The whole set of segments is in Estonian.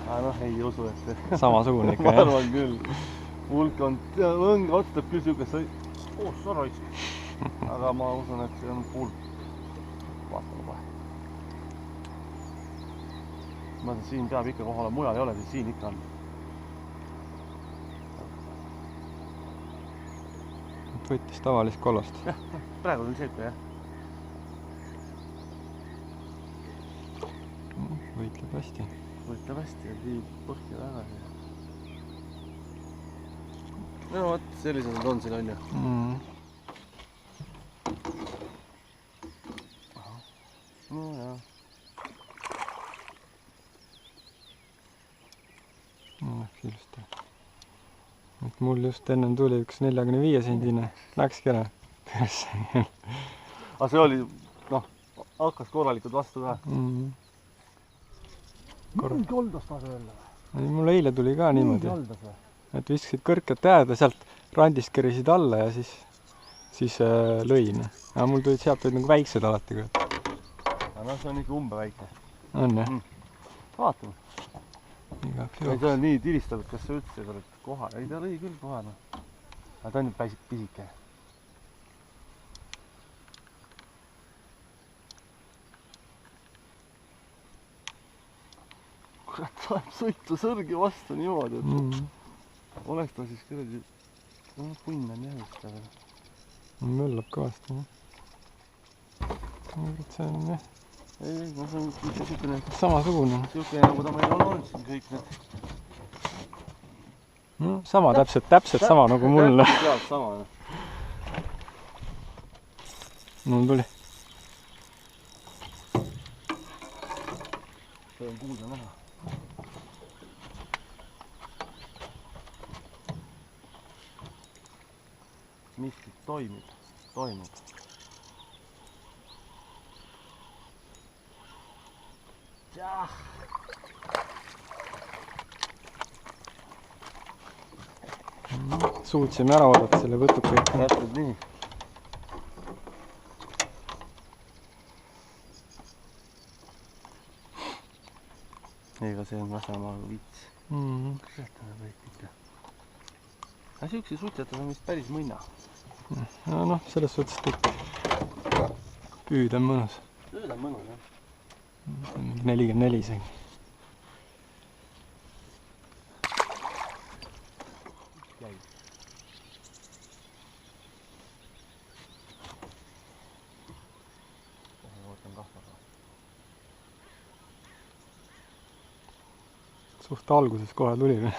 Noh, ei usu, et see... Samasugune ikka, ma arvan küll. Hulk on... Õnga otsustab küll siukest... sa raisk. Aga ma usun, et see on hulk. Vaatame kohe. Ma mõtlen, siin peab ikka kohale, mujal ei ole, siis siin ikka on. Võttis tavalist kollast. Jah, praegu on see ikka, jah. Võitleb hästi. Võitleb hästi ja viib põhja tagasi. No vot, sellised nad on siin, on ju. No jah. Ilusti. Mul just ennem tuli üks 45-sendine. Läkski ära. Aga see oli, noh, hakkas korralikult vastu ka. Mingi oldas taas öelda või? Mul eile tuli ka niimoodi. Mingi oldas või? Et viskasid kõrked äärde, sealt randist kerisid alla ja siis lõin. Aga mul tulid sealt olid nagu väiksed alati ka. Aga noh, see on ikka umbe väike. On jah? Vaatame. Igaks Ei, jooks. see on nii tilistatud, kas see üldse oled koha? Ei, ta lõi küll koha, noh. Aga ta on nüüd pisike. Kurat, saab sõitu sõrgi vastu niimoodi, et oleks ta siis kuradi... No, punn on jah vist, aga... Möllab kõvasti, jah. See on jah. Ei, no see on siukene... Samasugune. Siukene, nagu ta meil on olnud siin kõik need... No, sama, täpselt sama nagu mul. Täpselt sama, jah. Mul tuli. See on kuulda näha. Miski toimub. Jah! Suutsime ära oodata selle võtuka. Täpselt nii. Ega see on Vasamaaga vits. Kõetame kõik ikka. Aga siukse suitsetada on vist päris mõnna. No noh, selles suhtes, et püüd on mõnus. Püüd on mõnus, jah. 44 isegi. Jäi. Ootan kahvaga. Suht alguses kohe tuli või?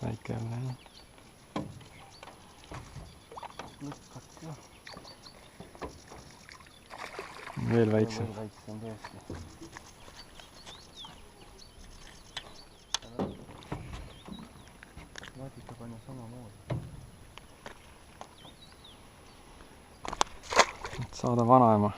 Väike jälle, jah. Lükkat, jah. Veel väiksem. Veel väiksem tõesti. Vaadika panna samamoodi. Et saada vanaema.